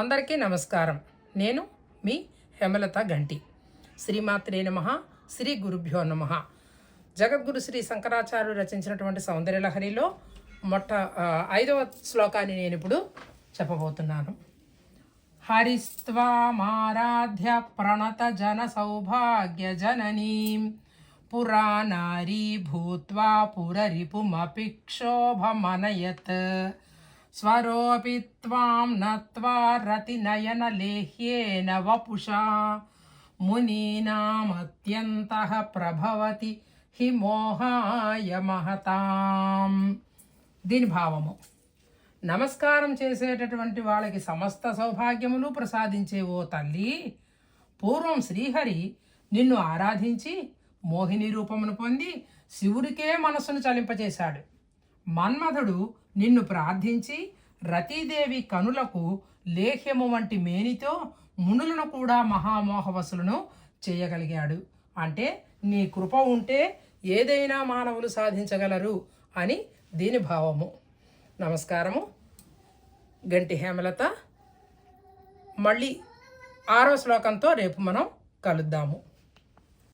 అందరికీ నమస్కారం. నేను మీ హేమలత గంటి. శ్రీమాత్రే నమః. శ్రీ గురుభ్యో నమః. జగద్గురు శ్రీ శంకరాచార్యులు రచించినటువంటి సౌందర్యలహరిలో 5వ శ్లోకాన్ని నేను ఇప్పుడు చెప్పబోతున్నాను. హరిస్త్వామారాధ్య ప్రణత జన సౌభాగ్య జననీం పురానారీ భూత్వా పురరిపుమపిక్షోభమనయత్ స్వరోపి త్వాం నత్వా రతినయన లేహ్యేన వపుషా మునీనామత్యంతః ప్రభవతి హి మోహాయ మహతాం. దీని భావము: నమస్కారం చేసేటటువంటి వాళ్ళకి సమస్త సౌభాగ్యములు ప్రసాదించే ఓ తల్లి, పూర్వం శ్రీహరి నిన్ను ఆరాధించి మోహిని రూపమును పొంది శివుడికే మనస్సును చలింపచేశాడు. మన్మధుడు నిన్ను ప్రార్థించి రతీదేవి కనులకు లేహ్యము వంటి మేనితో మునులను కూడా మహామోహవసులను చేయగలిగాడు. అంటే నీ కృప ఉంటే ఏదైనా మానవులు సాధించగలరు అని దీని భావము. నమస్కారము. గంటి హేమలత. మళ్ళీ 6వ శ్లోకంతో రేపు మనం కలుద్దాము.